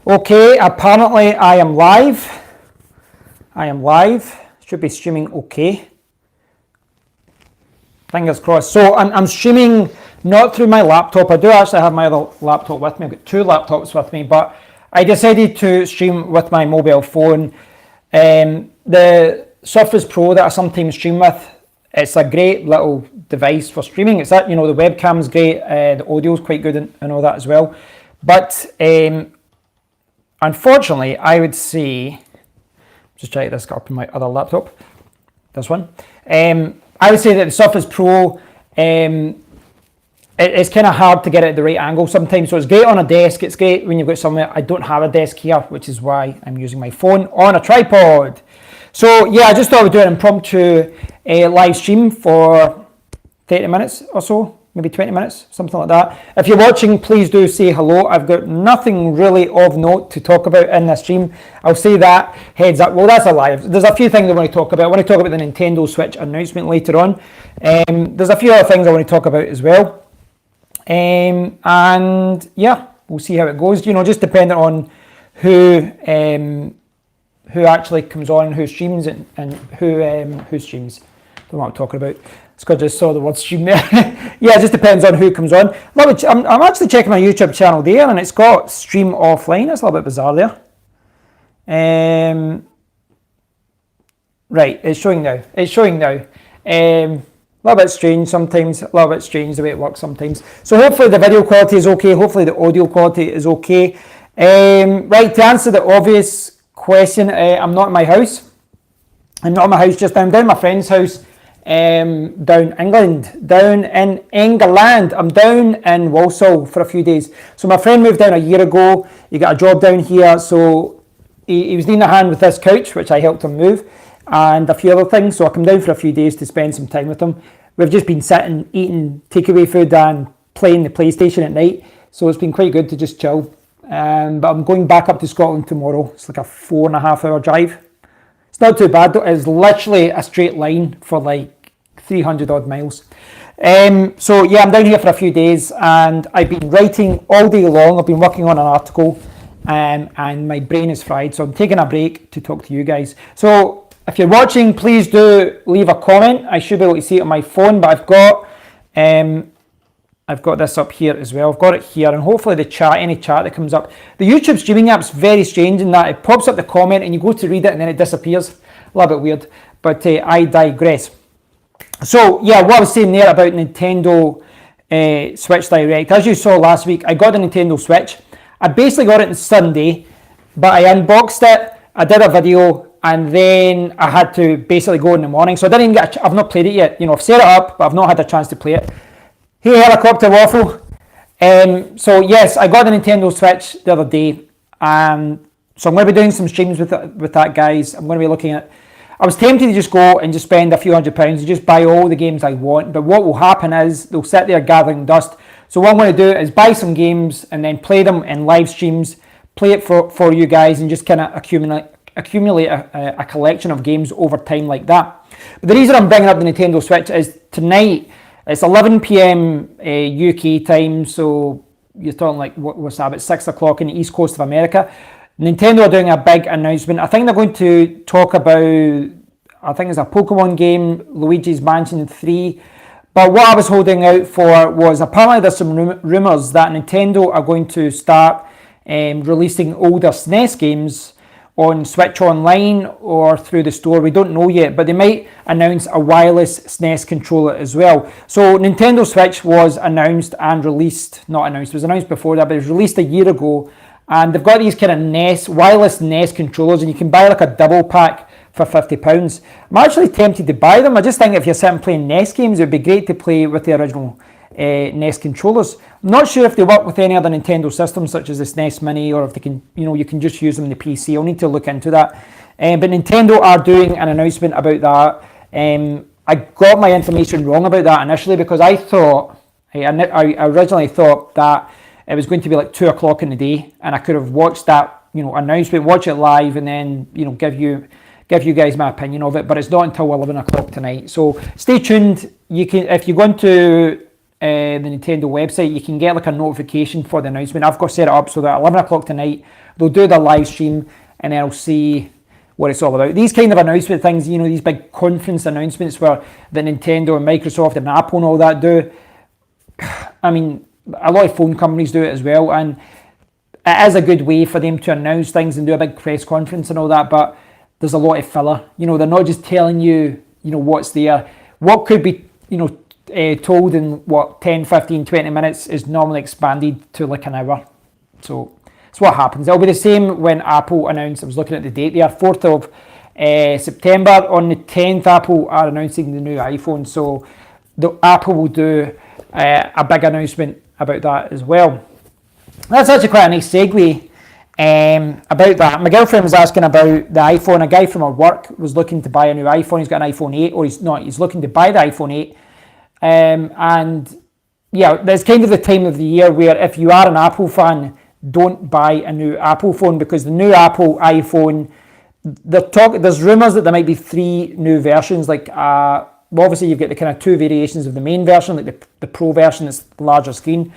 Okay, apparently I am live. Should be streaming okay. Fingers crossed. So I'm streaming not through my laptop. I do actually have my other laptop with me. I've got two laptops with me, but I decided to stream with my mobile phone. The Surface Pro that I sometimes stream with, it's a great little device for streaming. It's that, the webcam's great, the audio's quite good and all that as well. But unfortunately, I would say, just try this up on my other laptop, this one. I would say that the Surface Pro, it's kind of hard to get it at the right angle sometimes. So it's great on a desk. It's great when you've got somewhere. I don't have a desk here, which is why I'm using my phone on a tripod. So yeah, I just thought I would do an impromptu live stream for 30 minutes or so, maybe 20 minutes, something like that. If you're watching, please do say hello. I've got nothing really of note to talk about in this stream. I'll say that heads up. Well, that's a lie. There's a few things I want to talk about. I want to talk about the Nintendo Switch announcement later on. There's a few other things I want to talk about as well. And yeah, we'll see how it goes. Just depending on who actually comes on, who streams and who streams. Don't know what I'm talking about. I just saw the word stream there. Yeah, it just depends on who comes on. I'm actually checking my YouTube channel there, and it's got stream offline. That's a little bit bizarre there. Right, it's showing now. A little bit strange sometimes, a little bit strange the way it works sometimes. So hopefully the video quality is okay. Hopefully the audio quality is okay. Right, to answer the obvious question, I'm not in my house. I'm not in my house just now. I'm down at my friend's house. Down in England. I'm down in Walsall for a few days. So my friend moved down a year ago. He got a job down here, so he was needing a hand with this couch, which I helped him move, and a few other things. So I come down for a few days to spend some time with him. We've just been sitting, eating takeaway food and playing the PlayStation at night. So it's been quite good to just chill. But I'm going back up to Scotland tomorrow. It's like a 4.5 hour drive. It's not too bad though. It's literally a straight line for like 300 odd miles. So yeah, I'm down here for a few days, and I've been writing all day long. I've been working on an article, and my brain is fried, so I'm taking a break to talk to you guys. So if you're watching, please do leave a comment. I should be able to see it on my phone, but I've got this up here as well. I've got it here, and hopefully the chat, any chat that comes up. The YouTube streaming app's very strange in that it pops up the comment and you go to read it and then it disappears. A little bit weird, but I digress. So yeah, what I was saying there about Nintendo Switch Direct, as you saw last week, I got the Nintendo Switch. I basically got it on Sunday, but I unboxed it, I did a video, and then I had to basically go in the morning. So I didn't even I've not played it yet. I've set it up, but I've not had a chance to play it. Hey Helicopter Waffle. So yes, I got the Nintendo Switch the other day, and so I'm going to be doing some streams with that, guys. I'm going to be looking at. I was tempted to just go and just spend a few £100 and just buy all the games I want, but what will happen is they'll sit there gathering dust. So what I'm going to do is buy some games and then play them in live streams, play it for you guys, and just kind of accumulate a collection of games over time like that. But the reason I'm bringing up the Nintendo Switch is tonight, it's 11 p.m. UK time, so you're talking like, what's that, about 6 o'clock in the East Coast of America. Nintendo are doing a big announcement. I think they're going to talk about, I think it's a Pokemon game, Luigi's Mansion 3. But what I was holding out for was, apparently there's some rumours that Nintendo are going to start releasing older SNES games on Switch Online or through the store. We don't know yet, but they might announce a wireless SNES controller as well. So Nintendo Switch was announced and released, not announced, it was announced before that, but it was released a year ago. And they've got these kind of wireless NES controllers, and you can buy like a double pack for £50. I'm actually tempted to buy them. I just think if you're sitting playing NES games, it would be great to play with the original NES controllers. I'm not sure if they work with any other Nintendo systems such as the SNES Mini, or if they can, you can just use them in the PC. I'll need to look into that. But Nintendo are doing an announcement about that. I got my information wrong about that initially, because I originally thought that it was going to be like 2 o'clock in the day, and I could have watched that, announcement, watch it live, and then, give you guys my opinion of it. But it's not until 11 o'clock tonight. So stay tuned. You can, if you go into the Nintendo website, you can get like a notification for the announcement. I've got set it up so that at 11 o'clock tonight, they'll do the live stream and then I'll see what it's all about. These kind of announcement things, you know, these big conference announcements where the Nintendo and Microsoft and Apple and all that do, I mean, a lot of phone companies do it as well, and it is a good way for them to announce things and do a big press conference and all that, but there's a lot of filler. You know, they're not just telling you, you know, what's there. What could be, you know, told in, 10, 15, 20 minutes is normally expanded to like an hour. So it's what happens. It'll be the same when Apple announced, I was looking at the date there, 4th of September. On the 10th, Apple are announcing the new iPhone. So Apple will do a big announcement about that as well. That's actually quite a nice segue about that. My girlfriend was asking about the iPhone. A guy from her work was looking to buy a new iPhone. He's got an iPhone 8, or he's looking to buy the iPhone 8. And yeah, there's kind of the time of the year where if you are an Apple fan, don't buy a new Apple phone, because the new Apple iPhone, there's rumours that there might be 3 new versions. Like, well, obviously you've got the kind of 2 variations of the main version, like the Pro version that's larger screen.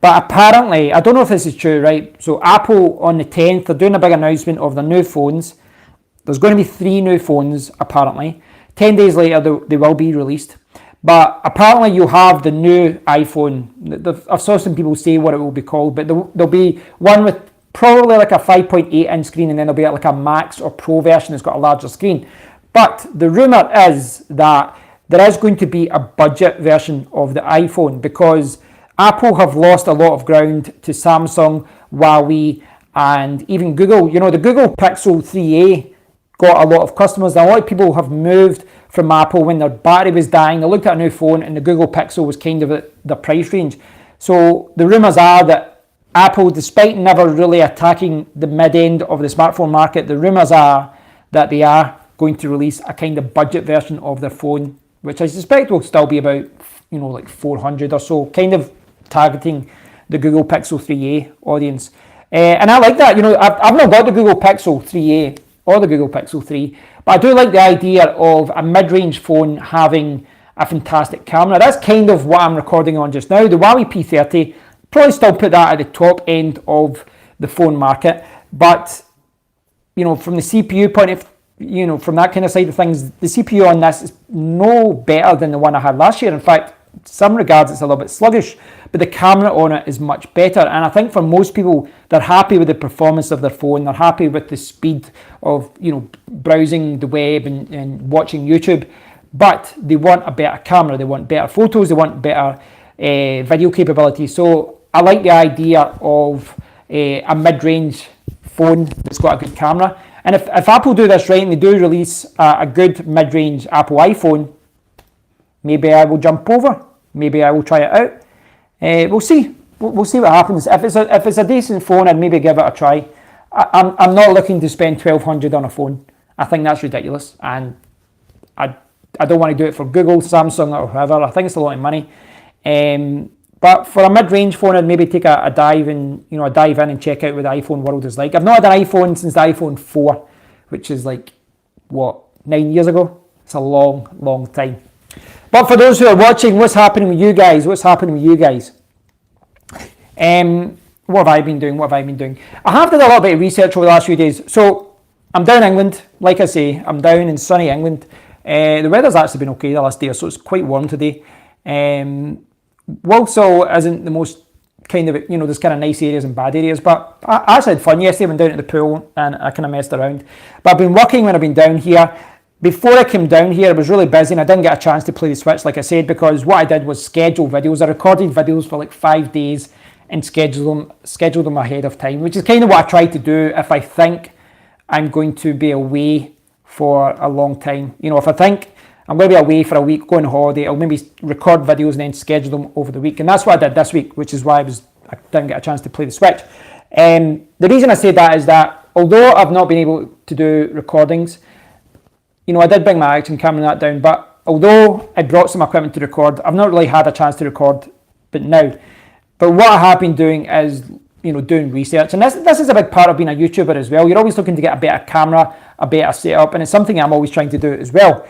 But apparently, I don't know if this is true, right? So Apple on the 10th, they're doing a big announcement of their new phones. There's going to be 3 new phones, apparently. 10 days later, they will be released. But apparently you'll have the new iPhone. I've saw some people say what it will be called, but there'll be one with probably like a 5.8 inch screen, and then there'll be like a Max or Pro version that's got a larger screen. But the rumour is that there is going to be a budget version of the iPhone, because Apple have lost a lot of ground to Samsung, Huawei, and even Google. You know, the Google Pixel 3a got a lot of customers. And a lot of people have moved from Apple when their battery was dying. They looked at a new phone and the Google Pixel was kind of at the price range. So the rumours are that Apple, despite never really attacking the mid-end of the smartphone market, the rumours are that they are going to release a kind of budget version of their phone, which I suspect will still be about, you know, like 400 or so, kind of targeting the Google Pixel 3a audience. And I like that. You know, I've not got the Google Pixel 3a or the Google Pixel 3, but I do like the idea of a mid-range phone having a fantastic camera. That's kind of what I'm recording on just now. The Huawei P30, probably still put that at the top end of the phone market, but, you know, from the CPU point of, you know, from that kind of side of things, the CPU on this is no better than the one I had last year. In fact, in some regards it's a little bit sluggish, but the camera on it is much better. And I think for most people, they're happy with the performance of their phone. They're happy with the speed of, you know, browsing the web and watching YouTube, but they want a better camera. They want better photos. They want better video capability. So I like the idea of a mid-range phone that's got a good camera. And if Apple do this right and they do release a good mid-range Apple iPhone, maybe I will jump over. Maybe I will try it out. We'll see. We'll see what happens. If it's a decent phone, I'd maybe give it a try. I'm not looking to spend $1,200 on a phone. I think that's ridiculous, and I don't want to do it for Google, Samsung, or whoever. I think it's a lot of money. But for a mid-range phone, I'd maybe take a dive in and check out what the iPhone world is like. I've not had an iPhone since the iPhone 4, which is like, 9 years ago? It's a long, long time. But for those who are watching, what's happening with you guys? What have I been doing? I have done a little bit of research over the last few days. So I'm down in England. Like I say, I'm down in sunny England. The weather's actually been okay the last day or so. It's quite warm today. Walsall isn't the most kind of, you know, there's kind of nice areas and bad areas, but I actually had fun yesterday. I went down at the pool and I kind of messed around. But I've been working when I've been down here. Before I came down here, I was really busy and I didn't get a chance to play the Switch, like I said, because what I did was schedule videos. I recorded videos for like 5 days and schedule them ahead of time, which is kind of what I try to do if I think I'm going to be away for a long time. You know, if I think I'm going to be away for a week, going on holiday, I'll maybe record videos and then schedule them over the week. And that's what I did this week, which is why I didn't get a chance to play the Switch. The reason I say that is that although I've not been able to do recordings, you know, I did bring my action camera and that down, but although I brought some equipment to record, I've not really had a chance to record now. But what I have been doing is, you know, doing research. And this is a big part of being a YouTuber as well. You're always looking to get a better camera, a better setup, and it's something I'm always trying to do as well.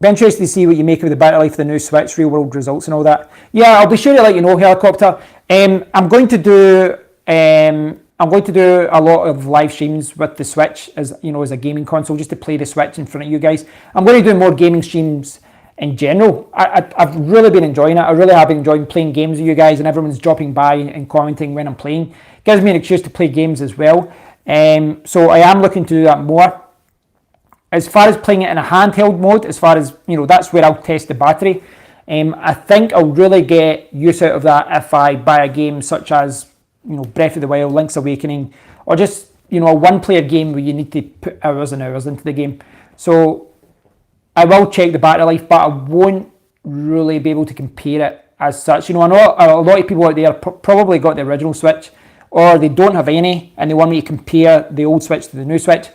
Be interested to see what you make of the battery life of the new Switch, real world results and all that. Yeah, I'll be sure to let you know, Helicopter. I'm going to do a lot of live streams with the Switch as a gaming console, just to play the Switch in front of you guys. I'm going to do more gaming streams in general. I've really been enjoying it. I really have been enjoying playing games with you guys, and everyone's dropping by and commenting when I'm playing. Gives me an excuse to play games as well. So I am looking to do that more. As far as playing it in a handheld mode, that's where I'll test the battery. I think I'll really get use out of that if I buy a game such as Breath of the Wild, Link's Awakening, or just a one-player game where you need to put hours and hours into the game. So I will check the battery life, but I won't really be able to compare it as such. I know a lot of people out there probably got the original Switch, or they don't have any, and they want me to compare the old Switch to the new Switch.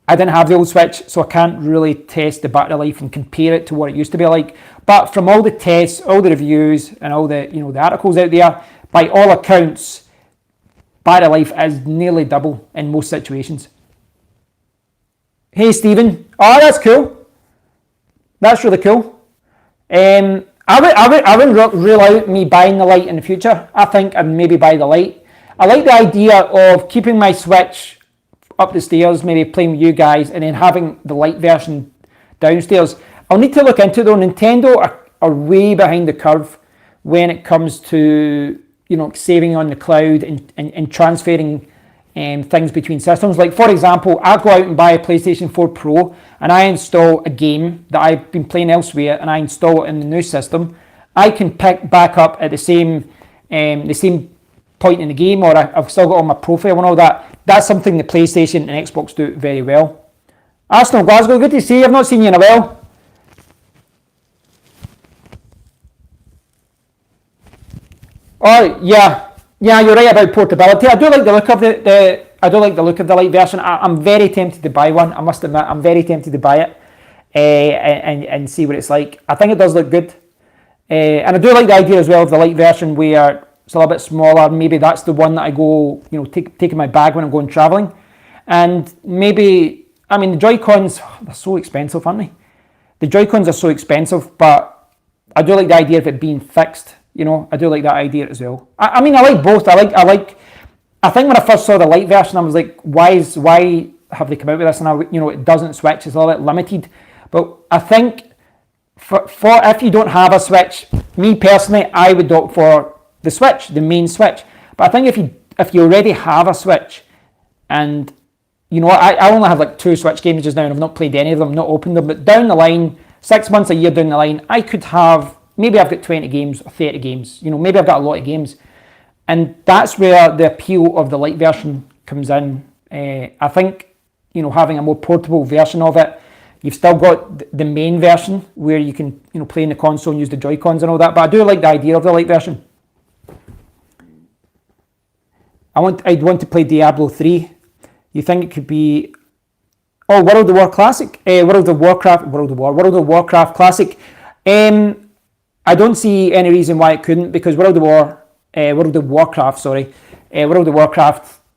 I didn't have the old Switch, so I can't really test the battery life and compare it to what it used to be like. But from all the tests, all the reviews, and all the the articles out there, by all accounts, battery life is nearly double in most situations. Hey Stephen, oh that's cool. That's really cool. I wouldn't rule out me buying the Lite in the future. I think I'd maybe buy the Lite. I like the idea of keeping my Switch up the stairs, maybe playing with you guys, and then having the Lite version downstairs. I'll need to look into it though. Nintendo are way behind the curve when it comes to saving on the cloud and transferring things between systems. Like for example, I go out and buy a PlayStation 4 Pro and I install a game that I've been playing elsewhere and I install it in the new system. I can pick back up at the same point in the game, or I've still got all my profile and all that. That's something the PlayStation and Xbox do very well. Arsenal Glasgow, good to see you. I've not seen you in a while. Oh yeah, you're right about portability. I do like the look of the Lite version. I'm very tempted to buy one. I must admit, I'm very tempted to buy it and see what it's like. I think it does look good, and I do like the idea as well of the Lite version where it's a little bit smaller. Maybe that's the one that I go, take in my bag when I'm going traveling. And maybe, the Joy-Cons, they're so expensive, aren't they? The Joy-Cons are so expensive, but I do like the idea of it being fixed. I do like that idea as well. I like both. I think when I first saw the Lite version, I was like, why have they come out with this? And it doesn't switch. It's a little bit limited. But I think for if you don't have a Switch, me personally, I would opt for the Switch, the main Switch. But I think if you already have a Switch, and I only have like 2 Switch games just now, and I've not played any of them, not opened them. But down the line, 6 months, a year down the line, I could have, maybe I've got 20 games or 30 games. Maybe I've got a lot of games, and that's where the appeal of the Lite version comes in. I think having a more portable version of it. You've still got the main version where you can play in the console and use the Joy-Cons and all that. But I do like the idea of the Lite version. I'd want to play Diablo 3. You think it could be World of War Classic? World of Warcraft Classic. I don't see any reason why it couldn't, because World of Warcraft,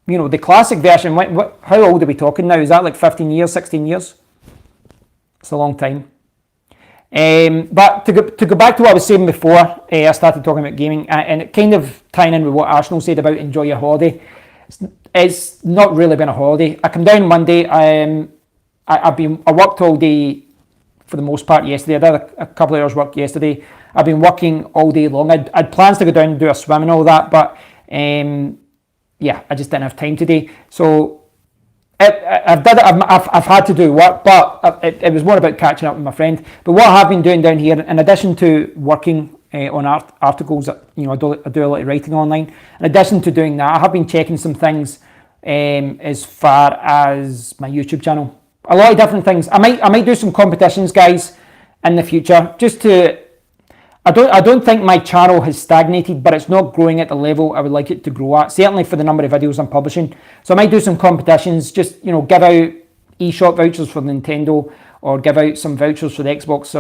the classic version, how old are we talking now? Is that like 15 years, 16 years? It's a long time. But to go back to what I was saying before, I started talking about gaming, and it kind of tying in with what Arsenal said about enjoy your holiday. It's not really been a holiday. I come down Monday. I worked all day for the most part yesterday. I did a couple of hours work yesterday. I've been working all day long. I'd plans to go down and do a swim and all that, but I just didn't have time today. So I've had to do work, but it was more about catching up with my friend. But what I have been doing down here, in addition to working on articles that I do a lot of writing online, in addition to doing that, I have been checking some things as far as my YouTube channel. A lot of different things. I might do some competitions, guys, in the future. I don't think my channel has stagnated, but it's not growing at the level I would like it to grow at, certainly for the number of videos I'm publishing. So I might do some competitions, just give out eShop vouchers for Nintendo, or give out some vouchers for the Xbox,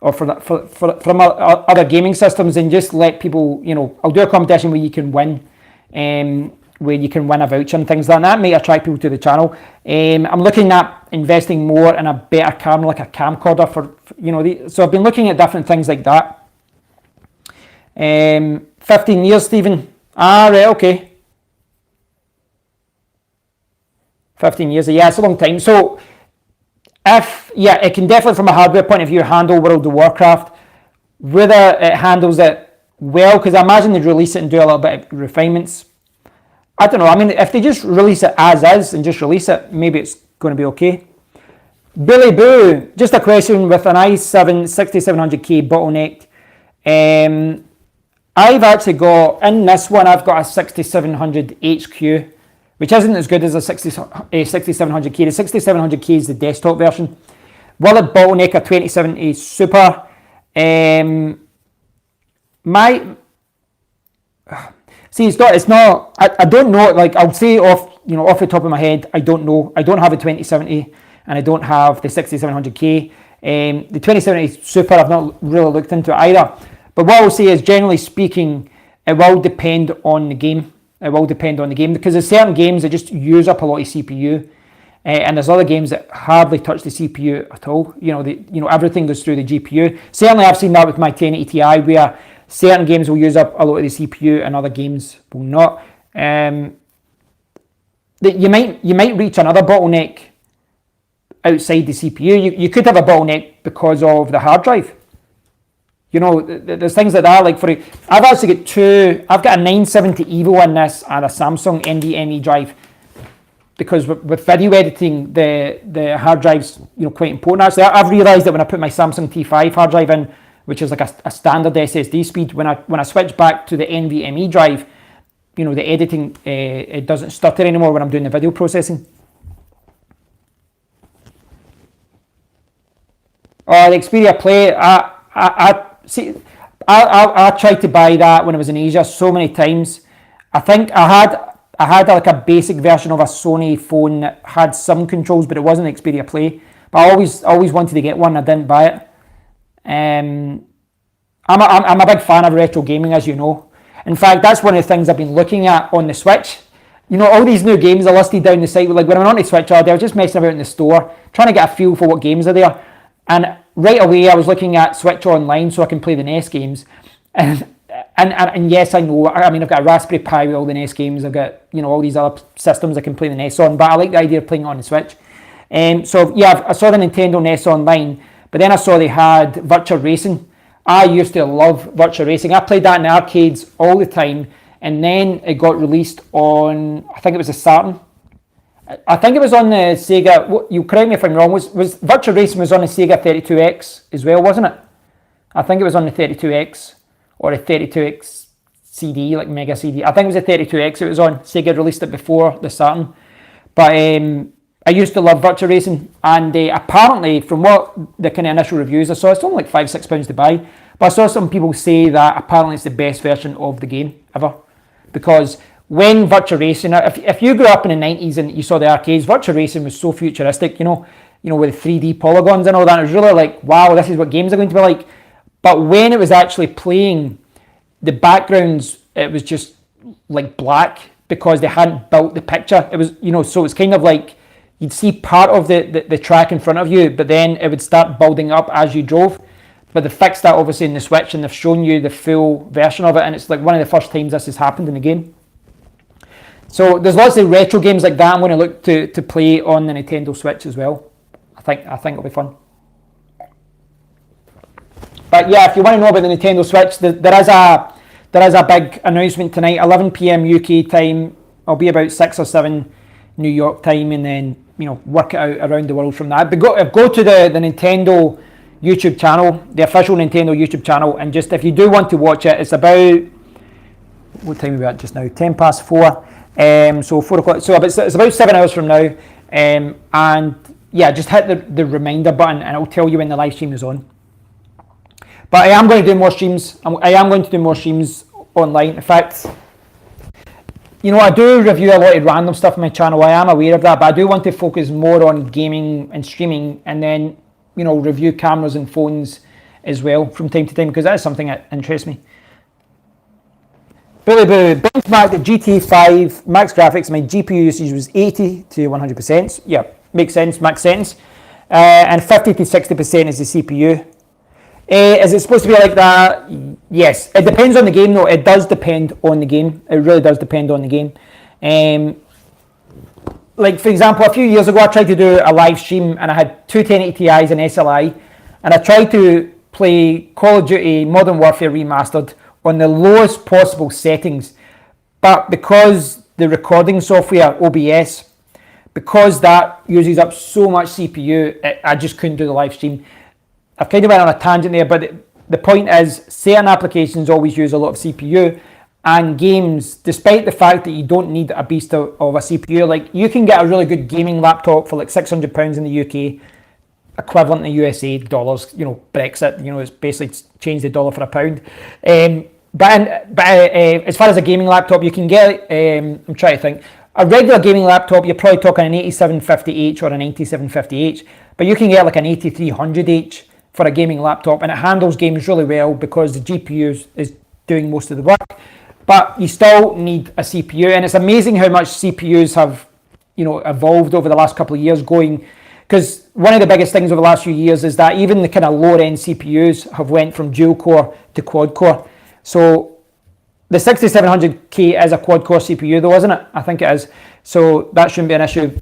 or from other gaming systems, and just let people, I'll do a competition where you can win. where you can win a voucher and things like that. Might attract people to the channel. I'm looking at investing more in a better camera, like a camcorder for so I've been looking at different things like that. 15 years, Stephen. Right, okay. 15 years, yeah, it's a long time. So it can definitely, from a hardware point of view, handle World of Warcraft. Whether it handles it well, because I imagine they'd release it and do a little bit of refinements. I don't know. I mean, if they just release it as is and just release it, maybe it's going to be okay. Billy Boo, just a question with an i7 6700K bottlenecked. I've actually got, in this one, I've got a 6700 HQ, which isn't as good as a 6700K. The 6700K is the desktop version. Will it bottleneck a 2070 Super? It's not. I don't know. Like, I'll say off the top of my head, I don't know. I don't have a 2070, and I don't have the 6700K. The 2070 Super, I've not really looked into it either. But what I'll say is, generally speaking, it will depend on the game. It will depend on the game, because there's certain games that just use up a lot of CPU, and there's other games that hardly touch the CPU at all. Everything goes through the GPU. Certainly, I've seen that with my 1080 Ti, where certain games will use up a lot of the CPU and other games will not. You might reach another bottleneck outside the CPU. You could have a bottleneck because of the hard drive. There's things like that. Like I've actually got I've got a 970 Evo in this and a Samsung NVMe drive, because with video editing, the hard drive's quite important. Actually, I've realised that when I put my Samsung T5 hard drive in, which is like a standard SSD speed, when I switch back to the NVMe drive, the editing it doesn't stutter anymore when I'm doing the video processing. The Xperia Play, I tried to buy that when I was in Asia so many times. I think I had like a basic version of a Sony phone that had some controls, but it wasn't Xperia Play. But I always wanted to get one. I didn't buy it. I'm a big fan of retro gaming, as you know. In fact, that's one of the things I've been looking at on the Switch. All these new games are listed down the site. Like when I went on the Switch all day, I was just messing about in the store, trying to get a feel for what games are there. And right away, I was looking at Switch Online so I can play the NES games. And yes, I know. I mean, I've got a Raspberry Pi with all the NES games. I've got all these other systems I can play the NES on. But I like the idea of playing it on the Switch. So yeah, I saw the Nintendo NES Online, but then I saw they had Virtua Racing. I used to love Virtua Racing. I played that in the arcades all the time, and then it got released on, I think it was a Saturn. I think it was on the Sega. You correct me if I'm wrong. Was Virtua Racing was on the Sega 32X as well, wasn't it? I think it was on the 32X or a 32X CD, like Mega CD. I think it was a 32X it was on. Sega released it before the Saturn. But I used to love Virtua Racing, and apparently, from what the kind of initial reviews I saw, it's only like £5-6 to buy. But I saw some people say that apparently it's the best version of the game ever, because when Virtua Racing, if you grew up in the 90s and you saw the arcades, Virtua Racing was so futuristic, with 3D polygons and all that. It was really like, wow, this is what games are going to be like. But when it was actually playing, the backgrounds, it was just like black, because they hadn't built the picture. It was, so it's kind of like you'd see part of the track in front of you, but then it would start building up as you drove. But they fixed that obviously in the Switch, and they've shown you the full version of it, and it's like one of the first times this has happened in the game. So there's lots of retro games like that I'm going to look to play on the Nintendo Switch as well. I think it'll be fun. But yeah, if you want to know about the Nintendo Switch, there is a big announcement tonight, 11 p.m. UK time. I'll be about 6 or 7 New York time, and then work it out around the world from that. But go to the Nintendo YouTube channel, the official Nintendo YouTube channel, and just if you do want to watch it, it's about, what time are we at just now? 4:10. So 4 o'clock. So it's about 7 hours from now. And yeah, just hit the reminder button, and it'll tell you when the live stream is on. But I am going to do more streams. I am going to do more streams online. In fact, I do review a lot of random stuff on my channel. I am aware of that, but I do want to focus more on gaming and streaming, and then review cameras and phones as well from time to time, because that is something that interests me. Billy Boo, benchmarked at GTA 5, max graphics, my GPU usage was 80 to 100%. Yeah, makes sense, max sense. And 50 to 60% is the CPU. Is it supposed to be like that? Yes. It depends on the game though. It does depend on the game. It really does depend on the game. Like for example, a few years ago I tried to do a live stream and I had two 1080 Ti's and SLI, and I tried to play Call of Duty Modern Warfare Remastered on the lowest possible settings, but because the recording software OBS, because that uses up so much CPU, I just couldn't do the live stream. I've kind of went on a tangent there, but the point is certain applications always use a lot of CPU, and games, despite the fact that you don't need a beast of a CPU, like you can get a really good gaming laptop for like £600 in the UK, equivalent to USA dollars, Brexit, it's basically changed the dollar for a pound. But as far as a gaming laptop, you can get, I'm trying to think, a regular gaming laptop, you're probably talking an 8750H or an 9750H, but you can get like an 8300H for a gaming laptop, and it handles games really well because the GPU is doing most of the work. But you still need a CPU, and it's amazing how much CPUs have, evolved over the last couple of years because one of the biggest things over the last few years is that even the kind of lower end CPUs have went from dual core to quad core. So the 6700K is a quad core CPU though, isn't it? I think it is. So that shouldn't be an issue.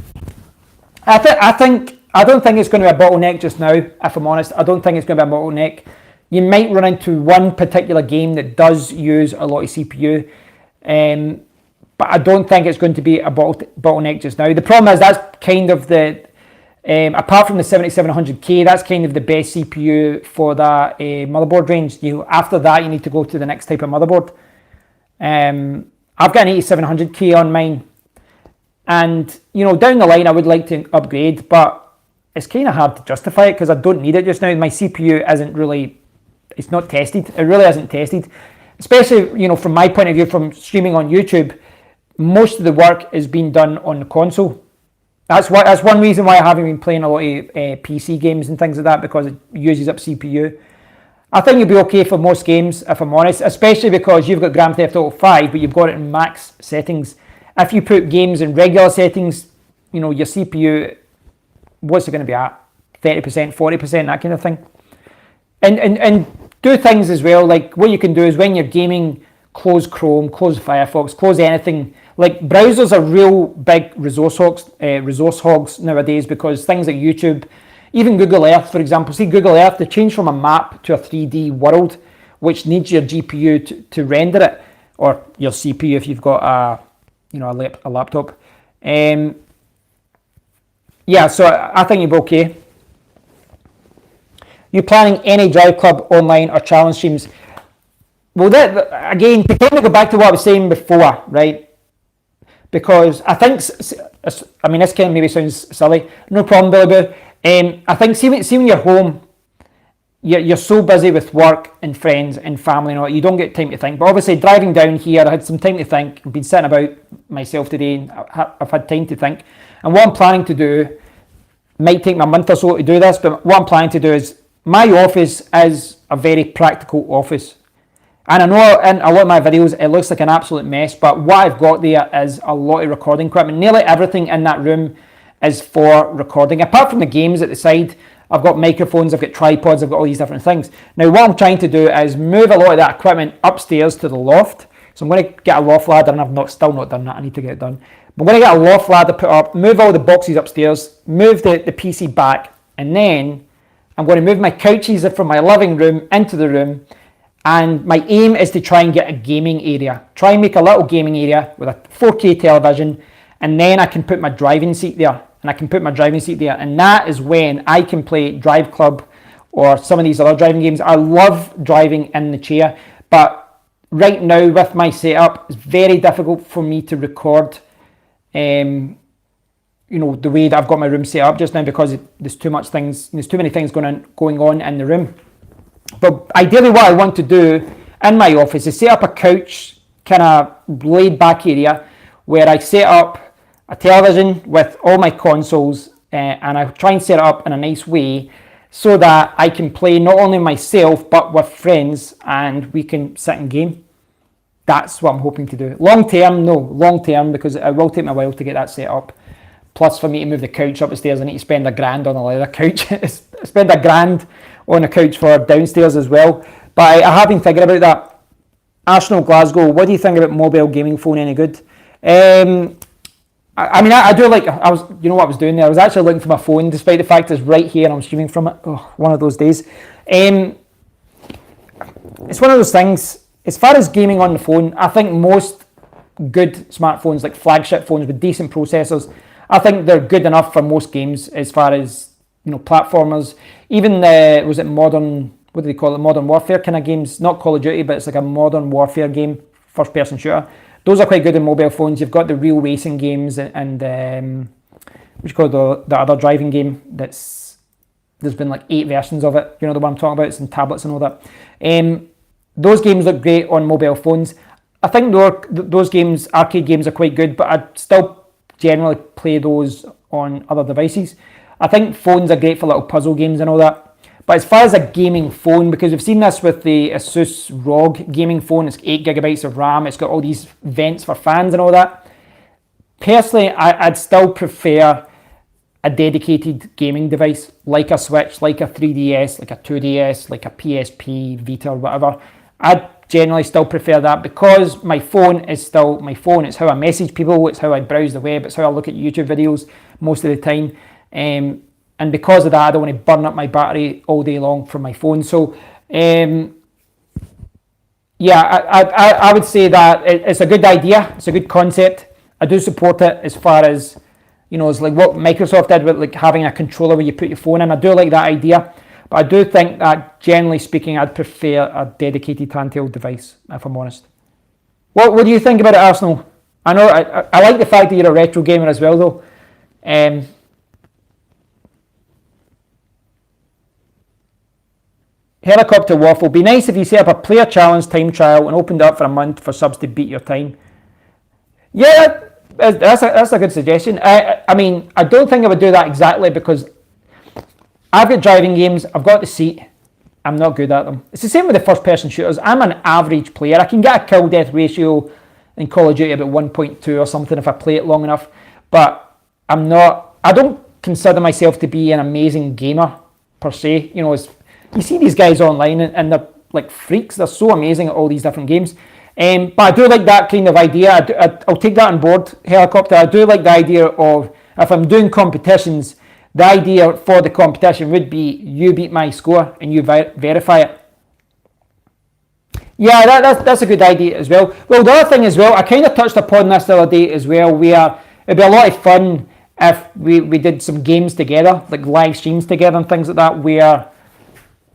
I don't think it's going to be a bottleneck just now, if I'm honest. I don't think it's going to be a bottleneck. You might run into one particular game that does use a lot of CPU, but I don't think it's going to be a bottleneck just now. The problem is that's kind of apart from the 7700K, that's kind of the best CPU for that motherboard range. After that, you need to go to the next type of motherboard. I've got an 8700K on mine, and down the line I would like to upgrade, but it's kind of hard to justify it because I don't need it just now. My CPU isn't really, it's not tested. It really isn't tested, especially from my point of view from streaming on YouTube. Most of the work is being done on the console. That's one reason why I haven't been playing a lot of PC games and things like that, because it uses up CPU. I think you'll be okay for most games, if I'm honest, especially because you've got Grand Theft Auto 5, but you've got it in max settings. If you put games in regular settings, your CPU, what's it going to be at? 30%, 40%, that kind of thing. And do things as well, like what you can do is when you're gaming, close Chrome, close Firefox, close anything. Like browsers are real big resource hogs nowadays, because things like YouTube, even Google Earth, for example. See Google Earth, they changed from a map to a 3D world, which needs your GPU to render it, or your CPU if you've got a laptop. Yeah, so I think you'll be okay. You planning any Drive Club online or challenge streams? Well, that again, to kind of go back to what I was saying before, right? Because I think, this kind of maybe sounds silly. No problem, Billy Boo. I think see when you're home, you're so busy with work and friends and family and all, you don't get time to think. But obviously, driving down here, I had some time to think. I've been sitting about myself today, and I've had time to think. And what I'm planning to do, might take me a month or so to do this, but what I'm planning to do is, my office is a very practical office. And I know in a lot of my videos, it looks like an absolute mess, but what I've got there is a lot of recording equipment. Nearly everything in that room is for recording. Apart from the games at the side, I've got microphones, I've got tripods, I've got all these different things. Now, what I'm trying to do is move a lot of that equipment upstairs to the loft. So I'm going to get a loft ladder, and I've still not done that. I need to get it done. But I'm going to get a loft ladder put up, move all the boxes upstairs, move the PC back, and then I'm going to move my couches from my living room into the room. And my aim is to try and get a gaming area. Try and make a little gaming area with a 4K television, and then I can put my driving seat there. And that is when I can play Drive Club or some of these other driving games. I love driving in the chair, but right now with my setup, it's very difficult for me to record the way that I've got my room set up just now, because there's too many things going on in the room. But ideally what I want to do in my office is set up a couch, kind of laid back area, where I set up a television with all my consoles, and I try and set it up in a nice way so that I can play not only myself but with friends, and we can sit and game. That's what I'm hoping to do. Long term, no. Long term, because it will take me a while to get that set up. Plus, for me to move the couch up the stairs, I need to spend $1,000 on a leather couch. Spend $1,000 on a couch for downstairs as well. But I have been thinking about that. Arsenal Glasgow, what do you think about mobile gaming phone? Any good? I do like, you know what I was doing there? I was actually looking for my phone, despite the fact it's right here and I'm streaming from it. Oh, one of those days. It's one of those things. As far as gaming on the phone, I think most good smartphones, like flagship phones with decent processors, I think they're good enough for most games as far as, platformers. Even was it modern, what do they call it, Modern Warfare kind of games? Not Call of Duty, but it's like a Modern Warfare game, first-person shooter. Those are quite good in mobile phones. You've got the real racing games and what you call the other driving game there's been like 8 versions of it. You know the one I'm talking about? It's in tablets and all that. Those games look great on mobile phones. I think those games, arcade games, are quite good, but I'd still generally play those on other devices. I think phones are great for little puzzle games and all that. But as far as a gaming phone, because we've seen this with the Asus ROG gaming phone, it's 8 gigabytes of RAM, it's got all these vents for fans and all that. Personally, I'd still prefer a dedicated gaming device, like a Switch, like a 3DS, like a 2DS, like a PSP, Vita, or whatever. I'd generally still prefer that because my phone is still my phone. It's how I message people, it's how I browse the web, it's how I look at YouTube videos most of the time. And because of that, I don't want to burn up my battery all day long from my phone. So, I would say that it's a good idea. It's a good concept. I do support it as far as, it's like what Microsoft did with like having a controller where you put your phone in. I do like that idea. But I do think that, generally speaking, I'd prefer a dedicated handheld device, if I'm honest. What do you think about it, Arsenal? I know I like the fact that you're a retro gamer as well, though. Helicopter Waffle. Be nice if you set up a player challenge time trial and opened it up for a month for subs to beat your time. Yeah, that's a good suggestion. I mean, I don't think I would do that exactly because I've got driving games, I've got the seat, I'm not good at them. It's the same with the first-person shooters. I'm an average player. I can get a kill-death ratio in Call of Duty about 1.2 or something if I play it long enough, but I don't consider myself to be an amazing gamer, per se. You see these guys online and they're like freaks. They're so amazing at all these different games. But I do like that kind of idea. I'll take that on board, Helicopter. I do like the idea of, if I'm doing competitions, the idea for the competition would be you beat my score and you verify it. Yeah, that's a good idea as well. Well, the other thing as well, I kind of touched upon this the other day as well, where it'd be a lot of fun if we did some games together, like live streams together and things like that, where,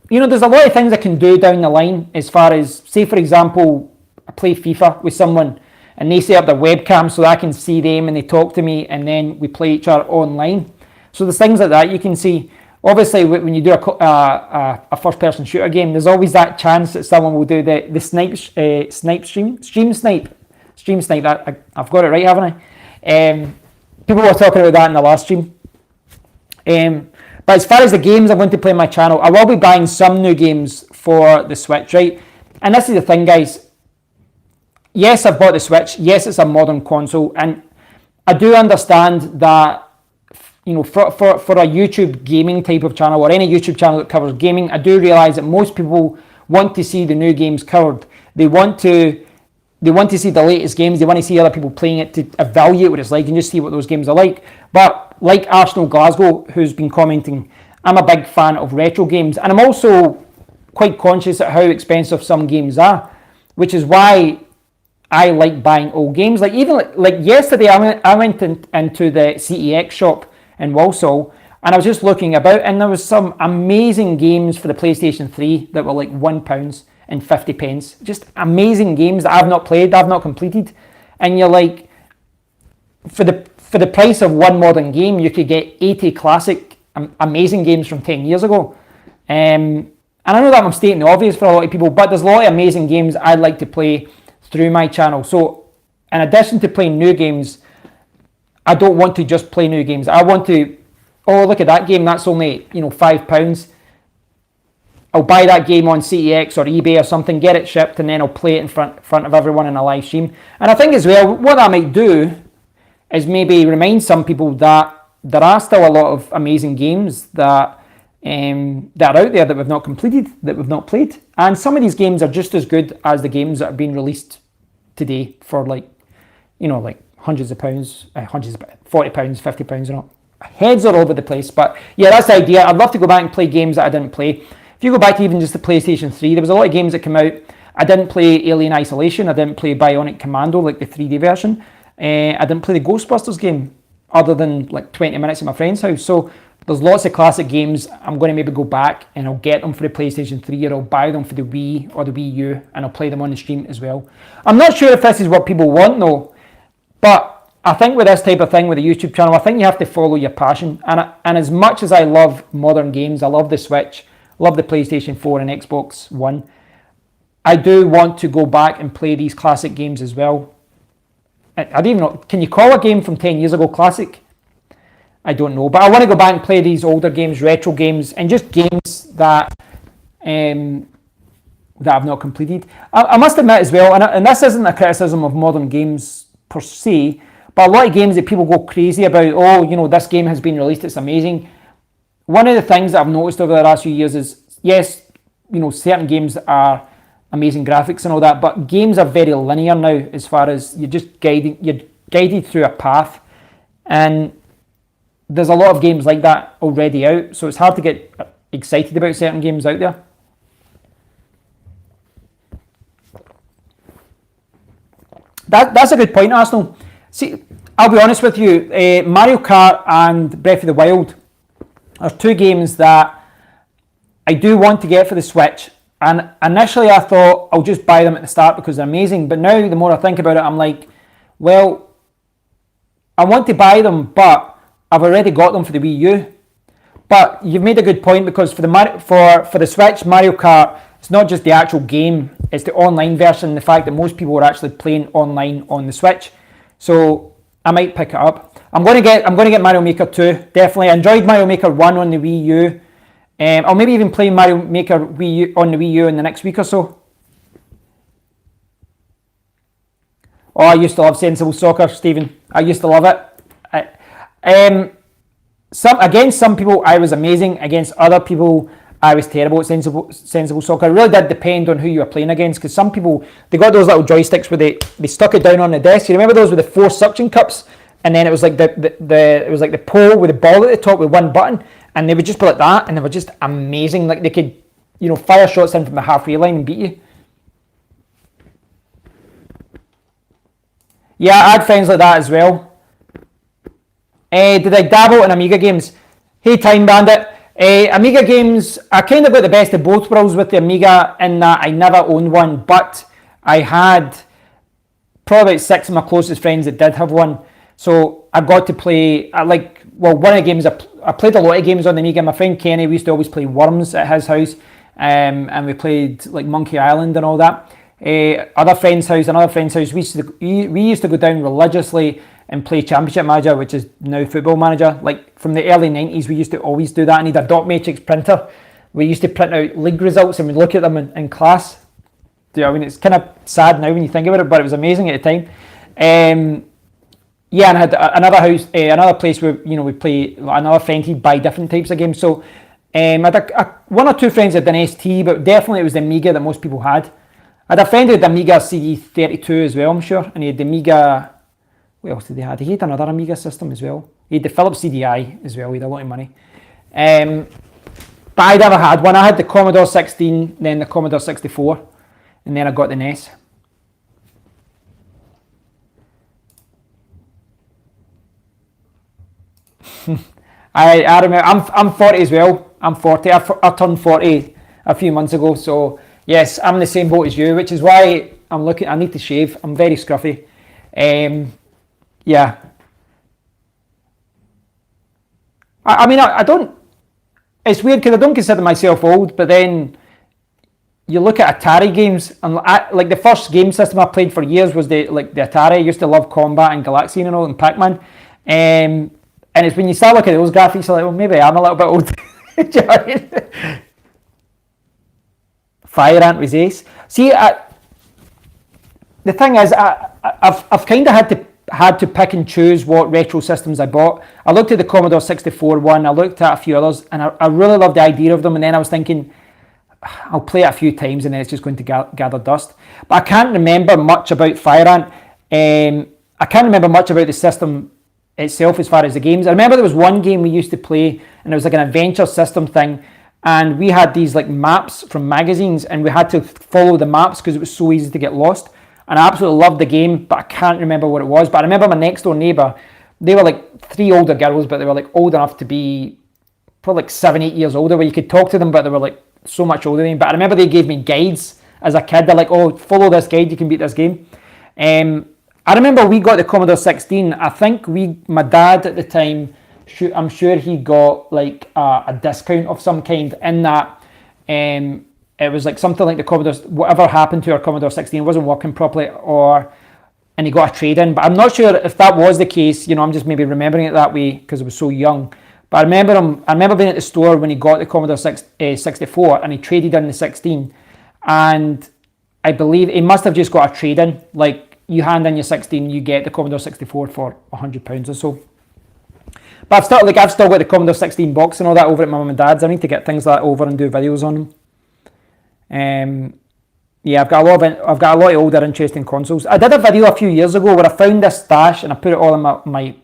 there's a lot of things I can do down the line as far as, say, for example, I play FIFA with someone and they set up their webcam so that I can see them and they talk to me and then we play each other online. So there's things like that you can see. Obviously, when you do a first-person shooter game, there's always that chance that someone will do the stream snipe. I've got it right, haven't I? People were talking about that in the last stream. But as far as the games I'm going to play on my channel, I will be buying some new games for the Switch, right? And this is the thing, guys. Yes, I've bought the Switch. Yes, it's a modern console, and I do understand that. For a YouTube gaming type of channel or any YouTube channel that covers gaming, I do realise that most people want to see the new games covered. They want to see the latest games. They want to see other people playing it to evaluate what it's like and just see what those games are like. But like Arsenal Glasgow, who's been commenting, I'm a big fan of retro games, and I'm also quite conscious at how expensive some games are, which is why I like buying old games. Like even like yesterday, I went into the CEX shop in Walsall, and I was just looking about, and there was some amazing games for the PlayStation 3 that were like £1.50. Just amazing games that I've not played, I've not completed, and you're like, for the price of one modern game, you could get 80 classic amazing games from 10 years ago. And I know that I'm stating the obvious for a lot of people, but there's a lot of amazing games I'd like to play through my channel. So in addition to playing new games, I don't want to just play new games. I want to, look at that game, that's only, £5. I'll buy that game on CEX or eBay or something, get it shipped, and then I'll play it in front of everyone in a live stream. And I think as well, what I might do is maybe remind some people that there are still a lot of amazing games that are out there that we've not completed, that we've not played. And some of these games are just as good as the games that are being released today for like hundreds of pounds, £40, £50, and all. Heads are all over the place. But yeah, that's the idea. I'd love to go back and play games that I didn't play. If you go back to even just the PlayStation 3, there was a lot of games that came out. I didn't play Alien Isolation. I didn't play Bionic Commando, like the 3D version. I didn't play the Ghostbusters game, other than like 20 minutes at my friend's house. So there's lots of classic games. I'm going to maybe go back and I'll get them for the PlayStation 3, or I'll buy them for the Wii or the Wii U, and I'll play them on the stream as well. I'm not sure if this is what people want though, but I think with this type of thing, with a YouTube channel, I think you have to follow your passion. And as much as I love modern games, I love the Switch, love the PlayStation 4 and Xbox One, I do want to go back and play these classic games as well. I don't even know, can you call a game from 10 years ago classic? I don't know, but I want to go back and play these older games, retro games, and just games that I've not completed. I must admit as well, and this isn't a criticism of modern games per se, but a lot of games that people go crazy about, oh, this game has been released, it's amazing. One of the things that I've noticed over the last few years is, yes, certain games are amazing graphics and all that, but games are very linear now, as far as you're guided through a path, and there's a lot of games like that already out, so it's hard to get excited about certain games out there. That's a good point, Arsenal. See, I'll be honest with you, Mario Kart and Breath of the Wild are two games that I do want to get for the Switch. And initially I thought I'll just buy them at the start because they're amazing. But now the more I think about it, I'm like, well, I want to buy them, but I've already got them for the Wii U. But you've made a good point, because for the Switch, Mario Kart, it's not just the actual game, it's the online version, the fact that most people are actually playing online on the Switch. So I might pick it up. I'm going to get Mario Maker 2, definitely. I enjoyed Mario Maker 1 on the Wii U. I'll maybe even play Mario Maker Wii U on the Wii U in the next week or so. Oh, I used to love Sensible Soccer, Stephen. I used to love it. Against some people, I was amazing. Against other people, I was terrible at Sensible Soccer. It really did depend on who you were playing against, because some people, they got those little joysticks where they stuck it down on the desk. You remember those with the 4 suction cups? And then it was like the pole with the ball at the top with one button, and they would just be like that, and they were just amazing. Like they could, fire shots in from the halfway line and beat you. Yeah, I had friends like that as well. Did I dabble in Amiga games? Hey, Time Bandit. Amiga games, I kind of got the best of both worlds with the Amiga, in that I never owned one, but I had probably about 6 of my closest friends that did have one. So I got to play, one of the games, I played a lot of games on the Amiga. My friend Kenny, we used to always play Worms at his house, and we played like Monkey Island and all that. Another friend's house, we used to go down religiously and play Championship Manager, which is now Football Manager. Like from the early 90s, we used to always do that. I need a dot matrix printer. We used to print out league results and we'd look at them in class. It's kind of sad now when you think about it, but it was amazing at the time. And I had another place where we play. Another friend, he'd buy different types of games. So I had one or two friends that had an ST, but definitely it was the Amiga that most people had. I had a friend who had the Amiga CD32 as well, I'm sure, and he had the Amiga. What else did he have? He had another Amiga system as well. He had the Philips CDI as well. He had a lot of money. But I never had one. I had the Commodore 16, then the Commodore 64, and then I got the NES. I remember. I'm 40 as well. I'm 40. I turned 40 a few months ago. So yes, I'm in the same boat as you, which is why I need to shave. I'm very scruffy. Yeah. I don't. It's weird because I don't consider myself old, but then you look at Atari games, and like the first game system I played for years was the Atari. I used to love Combat and Galaxian and all, and Pac-Man. And it's when you start looking at those graphics, you're like, well, maybe I'm a little bit old. Do you know what I mean? Fire Ant was ace. See, the thing is, I've kind of had to pick and choose what retro systems I bought. I looked at the Commodore 64 one, I looked at a few others, and I really loved the idea of them, and then I was thinking, I'll play it a few times and then it's just going to gather dust. But I can't remember much about Fire Ant. I can't remember much about the system itself as far as the games. I remember there was one game we used to play, and it was like an adventure system thing, and we had these like maps from magazines, and we had to follow the maps because it was so easy to get lost. And I absolutely loved the game, but I can't remember what it was. But I remember my next door neighbour, they were like 3 older girls, but they were like old enough to be probably like 7-8 years older, where you could talk to them, but they were like so much older than me. But I remember they gave me guides as a kid. They're like, oh, follow this guide, you can beat this game. I remember we got the Commodore 16. I think my dad at the time, I'm sure he got like a discount of some kind in that. It was like something like the Commodore, whatever happened to our Commodore 16 wasn't working properly, and he got a trade-in. But I'm not sure if that was the case. I'm just maybe remembering it that way because I was so young. But I remember being at the store when he got the Commodore 64 and he traded in the 16. And I believe he must have just got a trade-in. Like, you hand in your 16, you get the Commodore 64 for £100 or so. But I've still got the Commodore 16 box and all that over at my mum and dad's. I need to get things like that over and do videos on them. Yeah, I've got a lot of older interesting consoles. I did a video a few years ago where I found this stash and I put it all in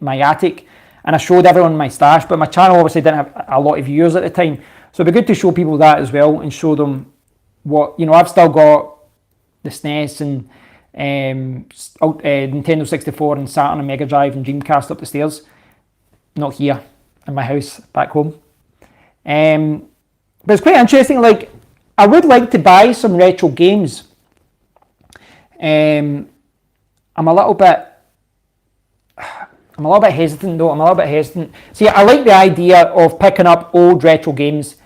my attic, and I showed everyone my stash, but my channel obviously didn't have a lot of viewers at the time. So it'd be good to show people that as well and show them what, I've still got the SNES and Nintendo 64 and Saturn and Mega Drive and Dreamcast up the stairs. Not here, in my house, back home. But it's quite interesting, like, I would like to buy some retro games. I'm a little bit hesitant though. See, I like the idea of picking up old retro games.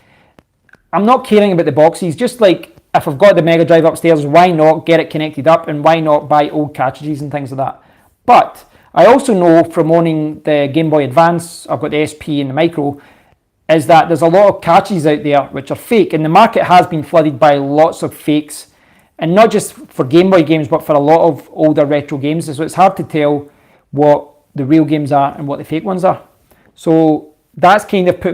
I'm not caring about the boxes. Just like if I've got the Mega Drive upstairs, why not get it connected up, and why not buy old cartridges and things like that. But I also know from owning the Game Boy Advance, I've got the SP and the Micro, is that there's a lot of cartridges out there which are fake, and the market has been flooded by lots of fakes, and not just for Game Boy games, but for a lot of older retro games. So it's hard to tell what the real games are and what the fake ones are. So that's kind of it's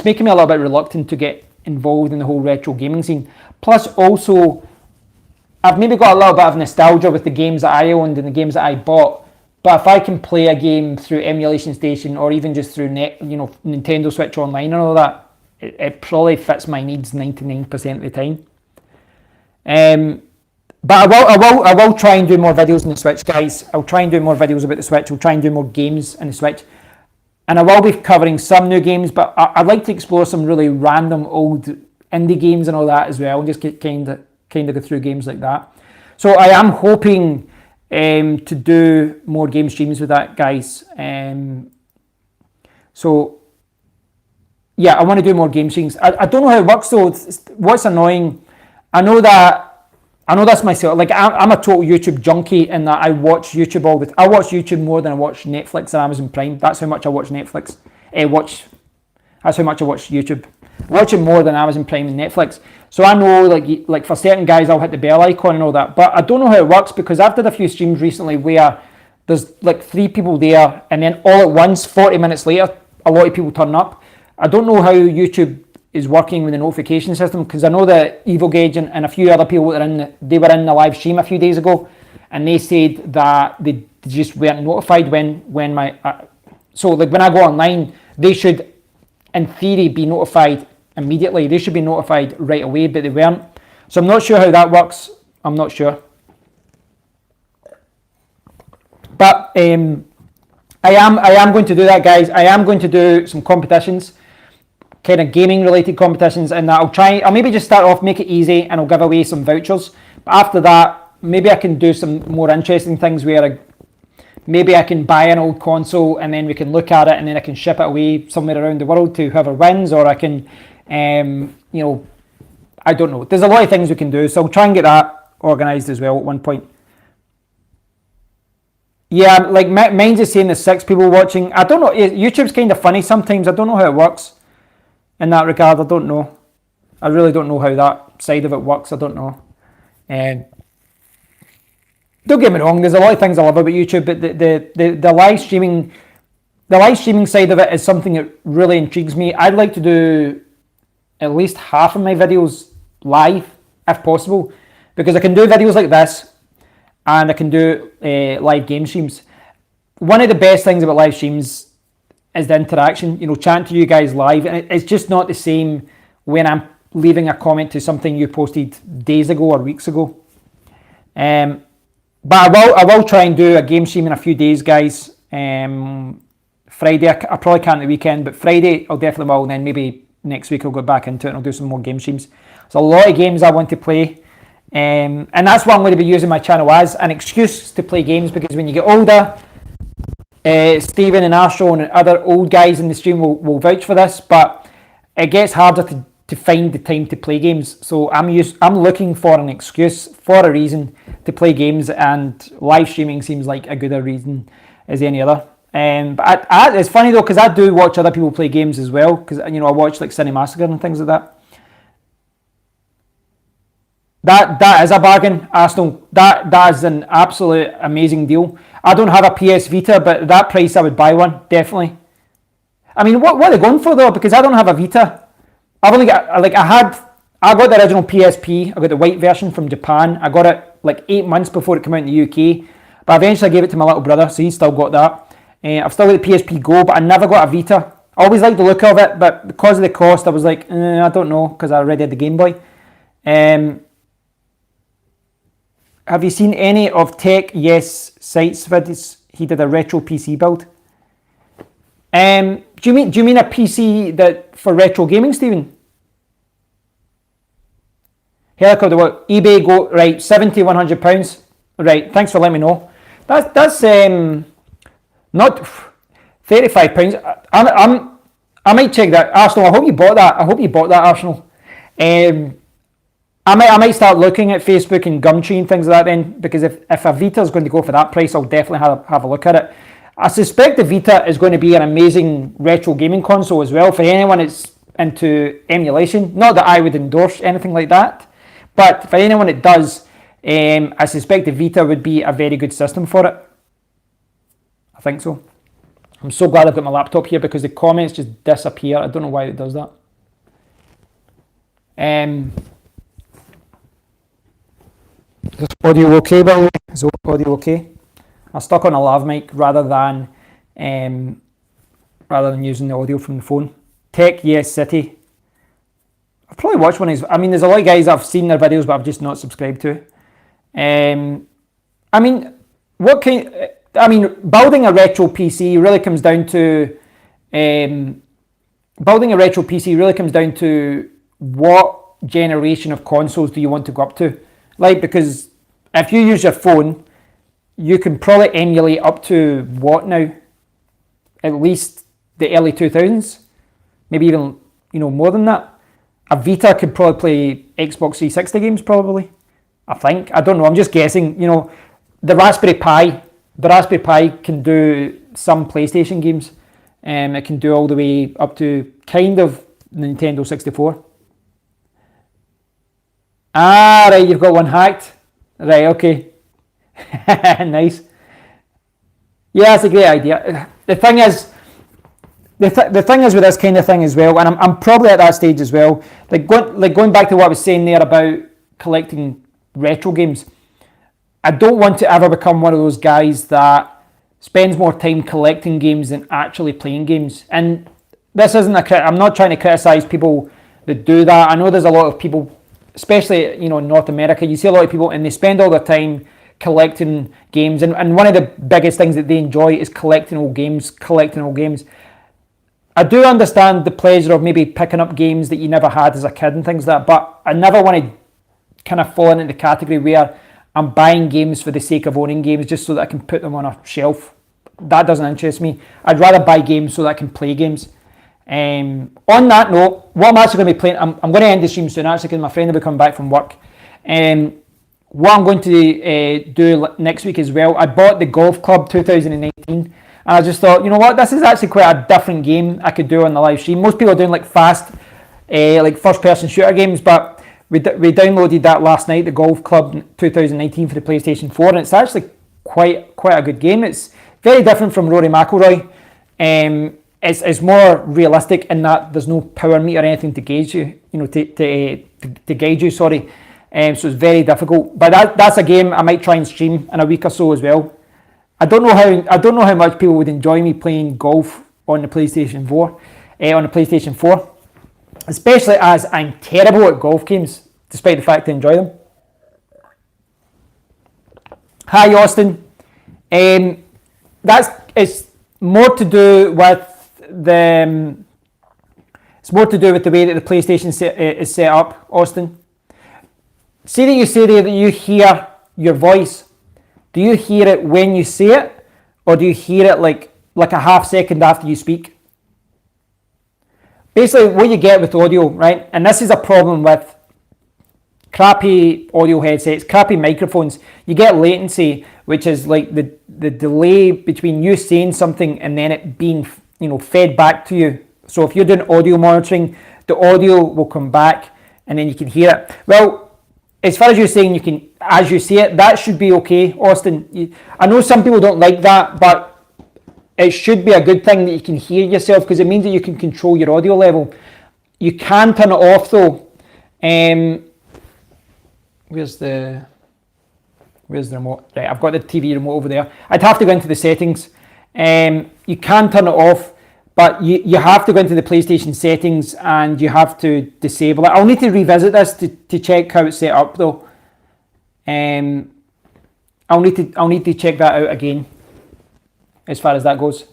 making me a little bit reluctant to get involved in the whole retro gaming scene. Plus also, I've maybe got a little bit of nostalgia with the games that I owned and the games that I bought. But if I can play a game through Emulation Station or even just through Nintendo Switch Online and all that, it probably fits my needs 99% of the time. But I will try and do more videos on the Switch, guys. I'll try and do more videos about the Switch. I'll try and do more games on the Switch. And I will be covering some new games, but I'd like to explore some really random old indie games and all that as well, and just get kind of go through games like that. So I am hoping to do more game streams with that, guys. So yeah, I want to do more game streams. I don't know how it works though. What's annoying, I know that's myself. Like I'm a total YouTube junkie in that I watch YouTube I watch YouTube more than I watch Netflix and Amazon Prime. That's how much I watch Netflix. That's how much I watch YouTube. I watch it more than Amazon Prime and Netflix. So I know like for certain guys I'll hit the bell icon and all that. But I don't know how it works, because I've did a few streams recently where there's like 3 people there, and then all at once, 40 minutes later, a lot of people turn up. I don't know how YouTube is working with the notification system, because I know that Evil Gauge and a few other people were in the live stream a few days ago, and they said that they just weren't notified when my so like when I go online, they should in theory be notified immediately. They should be notified right away, but they weren't. So I'm not sure how that works. I'm not sure. But I am going to do that, guys. I am going to do some competitions, kind of gaming related competitions, and I'll maybe just start off, make it easy, and I'll give away some vouchers. But after that, maybe I can do some more interesting things where maybe I can buy an old console and then we can look at it and then I can ship it away somewhere around the world to whoever wins, or I can I don't know. There's a lot of things we can do, so I'll try and get that organised as well at one point. Yeah, like mine's just saying there's 6 people watching. I don't know, YouTube's kind of funny sometimes. I don't know how it works. in that regard. I don't know. I really don't know how that side of it works. I don't know. Don't get me wrong, there's a lot of things I love about YouTube, but the live streaming side of it is something that really intrigues me. I'd like to do at least half of my videos live, if possible, because I can do videos like this, and I can do live game streams. One of the best things about live streams is the interaction, chatting to you guys live, and it's just not the same when I'm leaving a comment to something you posted days ago or weeks ago. But I will try and do a game stream in a few days, guys. Friday, I probably can't the weekend, but Friday I'll definitely will, and then maybe next week I'll go back into it and I'll do some more game streams. There's a lot of games I want to play, and that's what I'm going to be using my channel as, an excuse to play games, because when you get older, Stephen and Arshon and other old guys in the stream will vouch for this, but it gets harder to find the time to play games. So I'm looking for an excuse, for a reason to play games, and live streaming seems like a gooder reason as any other. But it's funny though, because I do watch other people play games as well, because I watch like Cine Massacre and things like that. That is a bargain, Arsenal. That is an absolute amazing deal. I don't have a PS Vita, but at that price I would buy one, definitely. I mean, what are they going for though? Because I don't have a Vita. I've only got, I got the original PSP. I got the white version from Japan. I got it like 8 months before it came out in the UK, but eventually I gave it to my little brother, so he's still got that. I've still got the PSP Go, but I never got a Vita. I always liked the look of it, but because of the cost, I was like, I don't know, because I already had the Game Boy. Have you seen any of Tech Yes Site's videos? He did a retro PC build. Do you mean a PC that for retro gaming, Stephen? Helicopter, what? eBay go right, £70-100. Right, thanks for letting me know. That's not £35. I might check that. Arsenal, I hope you bought that. Arsenal. I might start looking at Facebook and Gumtree and things like that then, because if a Vita is going to go for that price, I'll definitely have a look at it. I suspect the Vita is going to be an amazing retro gaming console as well for anyone that's into emulation. Not that I would endorse anything like that, but for anyone that does, I suspect the Vita would be a very good system for it. I think so. I'm so glad I've got my laptop here, because the comments just disappear. I don't know why it does that. Is audio okay, by the way? Is audio okay? I stuck on a lav mic rather than using the audio from the phone. Tech Yes City. I've probably watched one of his. I mean, there's a lot of guys I've seen their videos, but I've just not subscribed to. I mean, building a retro PC really comes down to what generation of consoles do you want to go up to? Like, because if you use your phone, you can probably emulate up to what now? At least the early 2000s, maybe even more than that. A Vita could probably play Xbox 360 games, probably. I think. I don't know. I'm just guessing. The Raspberry Pi can do some PlayStation games. It can do all the way up to kind of Nintendo 64. Ah, right. You've got one hacked. Right. Okay. Nice. Yeah, that's a great idea. The thing is with this kind of thing as well, and I'm probably at that stage as well. Like going back to what I was saying there about collecting retro games. I don't want to ever become one of those guys that spends more time collecting games than actually playing games. And this isn't I'm not trying to criticize people that do that. I know there's a lot of people, especially in North America. You see a lot of people, and they spend all their time collecting games, and one of the biggest things that they enjoy is collecting old games. I do understand the pleasure of maybe picking up games that you never had as a kid and things like that, but I never want to kind of fall into the category where I'm buying games for the sake of owning games just so that I can put them on a shelf. That doesn't interest me. I'd rather buy games so that I can play games. On that note, what I'm actually going to be playing, I'm going to end the stream soon actually, because my friend will be coming back from work. What I'm going to do next week as well, I bought the Golf Club 2019, and I just thought, you know what, this is actually quite a different game I could do on the live stream. Most people are doing like fast like first-person shooter games, but we downloaded that last night, the Golf Club 2019 for the PlayStation 4, and it's actually quite a good game. It's very different from Rory McIlroy. It's more realistic in that there's no power meter or anything to gauge you, to guide you. Sorry, so it's very difficult. But that's a game I might try and stream in a week or so as well. I don't know how much people would enjoy me playing golf on the PlayStation 4, especially as I'm terrible at golf games, despite the fact I enjoy them. Hi, Austin. It's more to do with the way that the PlayStation is set up, Austin. See that you say there that you hear your voice. Do you hear it when you say it, or do you hear it like a half second after you speak? Basically, what you get with audio, right? And this is a problem with crappy audio headsets, crappy microphones. You get latency, which is like the delay between you saying something and then it being fed back to you. So if you're doing audio monitoring, the audio will come back and then you can hear it. Well, as far as you're saying, you can, as you say it, that should be okay, Austin. I know some people don't like that, but it should be a good thing that you can hear yourself, because it means that you can control your audio level. You can turn it off though. Where's the remote? Right, I've got the TV remote over there. I'd have to go into the settings. You can turn it off, but you have to go into the PlayStation settings and you have to disable it. I'll need to revisit this to check how it's set up though. I'll need to check that out again as far as that goes.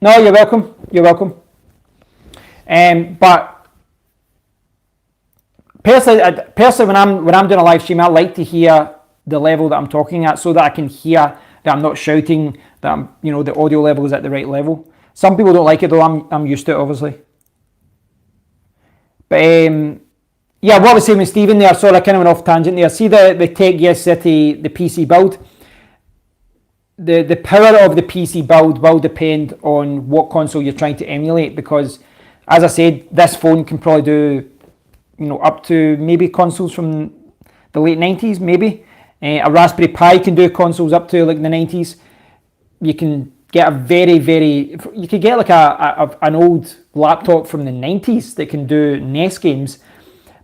No, you're welcome. You're welcome. But personally, when I'm doing a live stream, I like to hear the level that I'm talking at, so that I can hear that I'm not shouting, that I'm, the audio level is at the right level. Some people don't like it though. I'm used to it, obviously. But yeah, what I was saying with Stephen there, sorry, I kind of went off tangent there. See the Tech Yes City, the PC build. The power of the PC build will depend on what console you're trying to emulate, because, as I said, this phone can probably do, up to maybe consoles from the late 90s, maybe. A Raspberry Pi can do consoles up to like the 90s. You can get you could get like an old laptop from the 90s that can do NES games.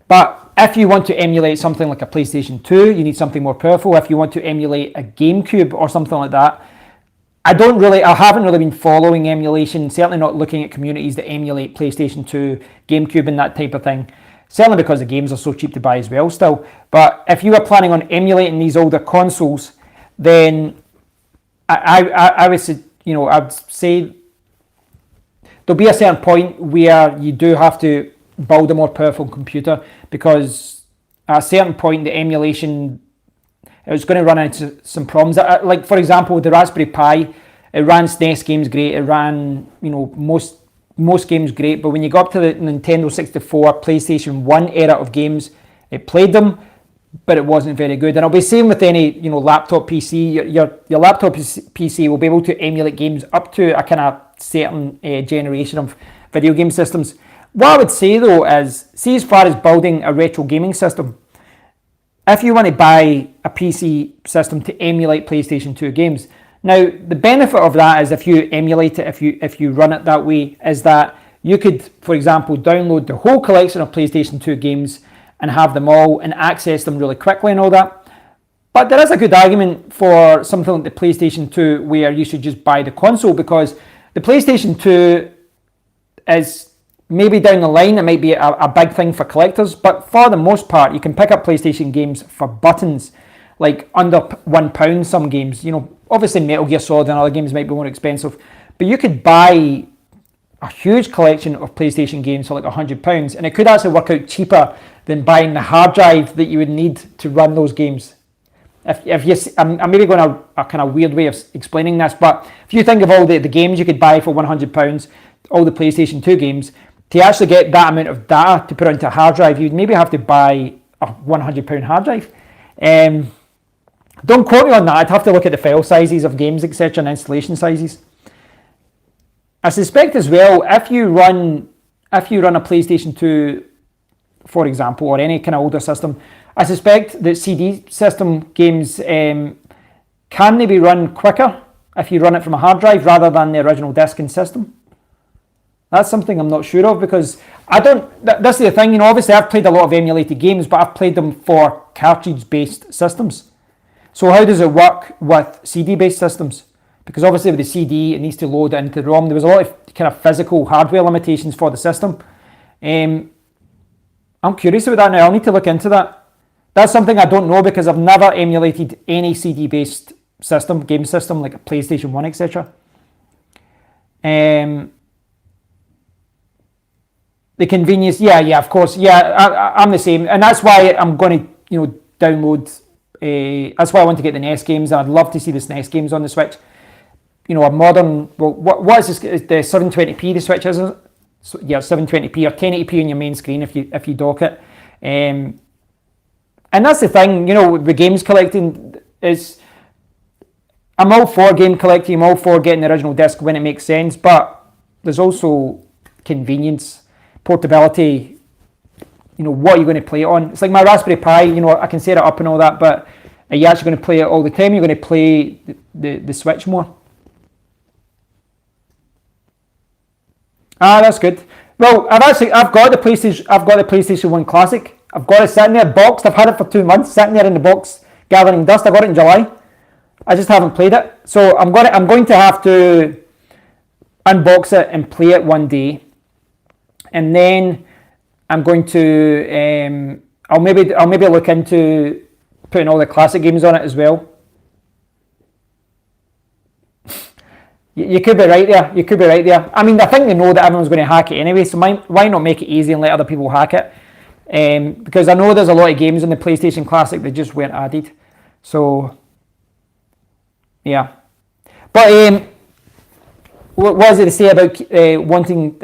But if you want to emulate something like a PlayStation 2, you need something more powerful. If you want to emulate a GameCube or something like that, I haven't really been following emulation, certainly not looking at communities that emulate PlayStation 2, GameCube and that type of thing. Certainly because the games are so cheap to buy as well still. But if you were planning on emulating these older consoles, then I would say, I'd say there'll be a certain point where you do have to build a more powerful computer, because at a certain point the emulation is going to run into some problems. Like for example, the Raspberry Pi, it ran SNES games great, it ran most games great, but when you go up to the Nintendo 64, PlayStation 1 era of games, it played them, but it wasn't very good. And I'll be saying with any laptop PC, your laptop PC will be able to emulate games up to a kind of certain generation of video game systems. What I would say though is, see, as far as building a retro gaming system, if you want to buy a PC system to emulate PlayStation 2 games, now the benefit of that is if you emulate it, if you run it that way, is that you could, for example, download the whole collection of PlayStation 2 games and have them all and access them really quickly and all that. But there is a good argument for something like the PlayStation 2 where you should just buy the console, because the PlayStation 2 is, maybe down the line it might be a big thing for collectors, but for the most part you can pick up PlayStation games for buttons, like under £1 some games. Obviously Metal Gear Solid and other games might be more expensive, but you could buy a huge collection of PlayStation games for like £100, and it could actually work out cheaper than buying the hard drive that you would need to run those games. I'm maybe going a kind of weird way of explaining this, but if you think of all the games you could buy for £100, all the PlayStation 2 games, to actually get that amount of data to put onto a hard drive, you'd maybe have to buy a £100 hard drive. Don't quote me on that. I'd have to look at the file sizes of games, etc., and installation sizes. I suspect as well, if you run a PlayStation 2, for example, or any kind of older system, I suspect that CD system games can they be run quicker if you run it from a hard drive rather than the original disc and system. That's something I'm not sure of, because I don't. This is the thing, obviously I've played a lot of emulated games, but I've played them for cartridge-based systems. So how does it work with CD-based systems? Because obviously with the CD, it needs to load it into the ROM. There was a lot of kind of physical hardware limitations for the system. I'm curious about that now. I'll need to look into that. That's something I don't know, because I've never emulated any CD-based system, game system, like a PlayStation 1, etc. The convenience, yeah, of course, yeah, I'm the same, and that's why I'm going to, download. That's why I want to get the NES games, and I'd love to see the SNES games on the Switch. A modern, well, what is this? The 720p the Switch is? So, yeah, 720p or 1080p on your main screen if you dock it. And that's the thing, with games collecting is, I'm all for game collecting, I'm all for getting the original disc when it makes sense, but there's also convenience, portability, what are you going to play it on? It's like my Raspberry Pi, I can set it up and all that, but are you actually going to play it all the time? You're going to play the Switch more? Ah, that's good. Well, I've got the PlayStation 1 Classic. I've got it sitting there boxed. I've had it for 2 months, sitting there in the box, gathering dust. I got it in July. I just haven't played it. So I'm going to have to unbox it and play it one day. And then I'm going to I'll maybe look into putting all the classic games on it as well. You could be right there. I mean, I think they know that everyone's going to hack it anyway, so why not make it easy and let other people hack it? Because I know there's a lot of games in the PlayStation Classic that just weren't added. So, yeah. But what is it to say about keeping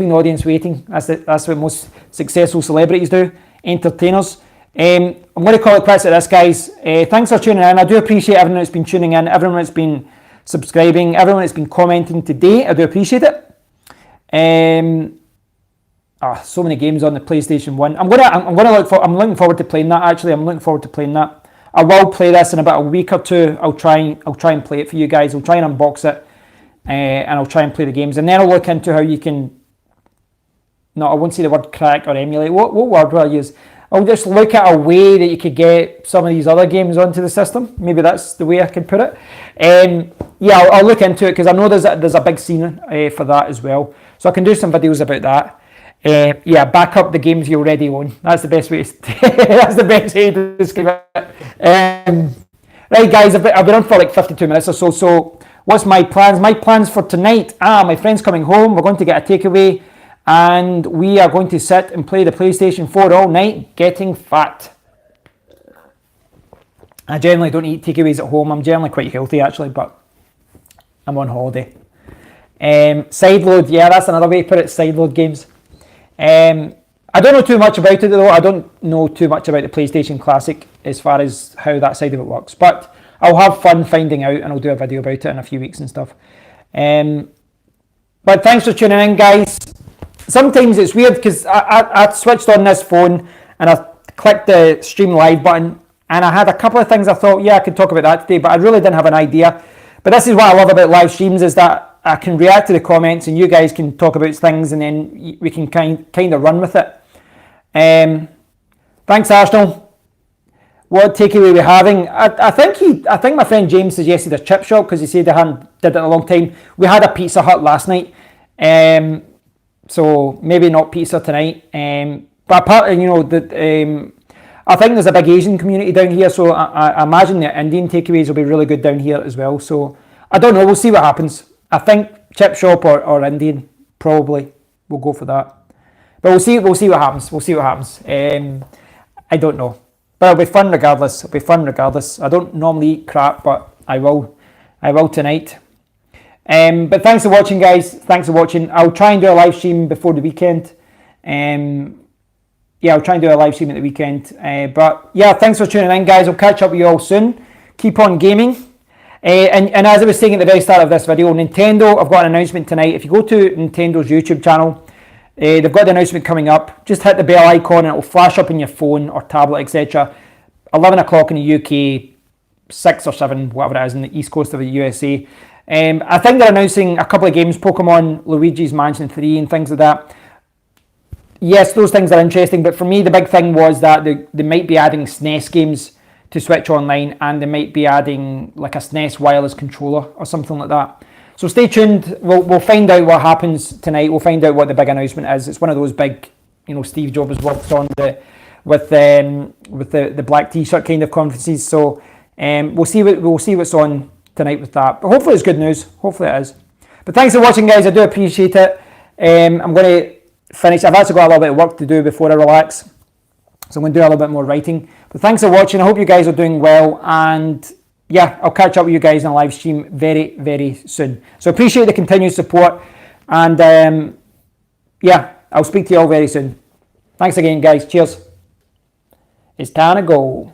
the audience waiting? That's what most successful celebrities do, entertainers. I'm going to call it quits at this, guys. Thanks for tuning in. I do appreciate everyone that's been tuning in, everyone that's been subscribing, everyone that's been commenting today. I do appreciate it. So many games on the PlayStation 1. I'm looking forward to playing that. Actually, I'm looking forward to playing that. I will play this in about a week or two. I'll try and play it for you guys. I'll try and unbox it. And I'll try and play the games, and then I'll look into how you can. No, I won't say the word crack or emulate. What word will I use? I'll just look at a way that you could get some of these other games onto the system. Maybe that's the way I can put it. I'll look into it, because I know there's a big scene for that as well. So I can do some videos about that. Back up the games you already own. That's the best way. That's the best way to describe it. Right, guys, I've been on for like 52 minutes or so. So what's my plans? My plans for tonight. My friend's coming home. We're going to get a takeaway, and we are going to sit and play the PlayStation 4 all night, getting fat. I generally don't eat takeaways at home. I'm generally quite healthy, actually, but I'm on holiday. Sideload, yeah, that's another way to put it, sideload games. I don't know too much about it, though. I don't know too much about the PlayStation Classic as far as how that side of it works, but I'll have fun finding out, and I'll do a video about it in a few weeks and stuff. But thanks for tuning in, guys. Sometimes it's weird, because I switched on this phone and I clicked the stream live button, and I had a couple of things I thought, I could talk about that today, but I really didn't have an idea. But this is what I love about live streams, is that I can react to the comments, and you guys can talk about things, and then we can kind of run with it. Thanks, Arsenal. What takeaway are we having? I think my friend James suggested a chip shop, because he said they hadn't did it in a long time. We had a Pizza Hut last night, so maybe not pizza tonight. But apparently, I think there's a big Asian community down here, so I imagine the Indian takeaways will be really good down here as well. So I don't know. We'll see what happens. I think chip shop or Indian, probably. We'll go for that. But we'll see what happens. I don't know. But it'll be fun regardless. I don't normally eat crap, but I will tonight. But thanks for watching, guys. Thanks for watching. I'll try and do a live stream before the weekend. I'll try and do a live stream at the weekend. But yeah, thanks for tuning in, guys. I'll catch up with you all soon. Keep on gaming. And as I was saying at the very start of this video, Nintendo have got an announcement tonight. If you go to Nintendo's YouTube channel, they've got the announcement coming up. Just hit the bell icon and it will flash up on your phone or tablet, etc. 11 o'clock in the UK, 6 or 7, whatever it is, in the east coast of the USA. I think they're announcing a couple of games, Pokemon, Luigi's Mansion 3 and things like that. Yes, those things are interesting, but for me the big thing was that they might be adding SNES games to Switch Online, and they might be adding like a SNES wireless controller or something like that. So stay tuned. We'll find out what happens tonight. We'll find out what the big announcement is. It's one of those big, Steve Jobs worked on with the black T-shirt kind of conferences. So we'll see what's on tonight with that. But hopefully it's good news. Hopefully it is. But thanks for watching, guys. I do appreciate it. I'm going to finish. I've actually got a little bit of work to do before I relax, so I'm going to do a little bit more writing. But thanks for watching. I hope you guys are doing well, and yeah, I'll catch up with you guys in a live stream very, very soon. So appreciate the continued support, and yeah, I'll speak to you all very soon. Thanks again, guys. Cheers. It's time to go.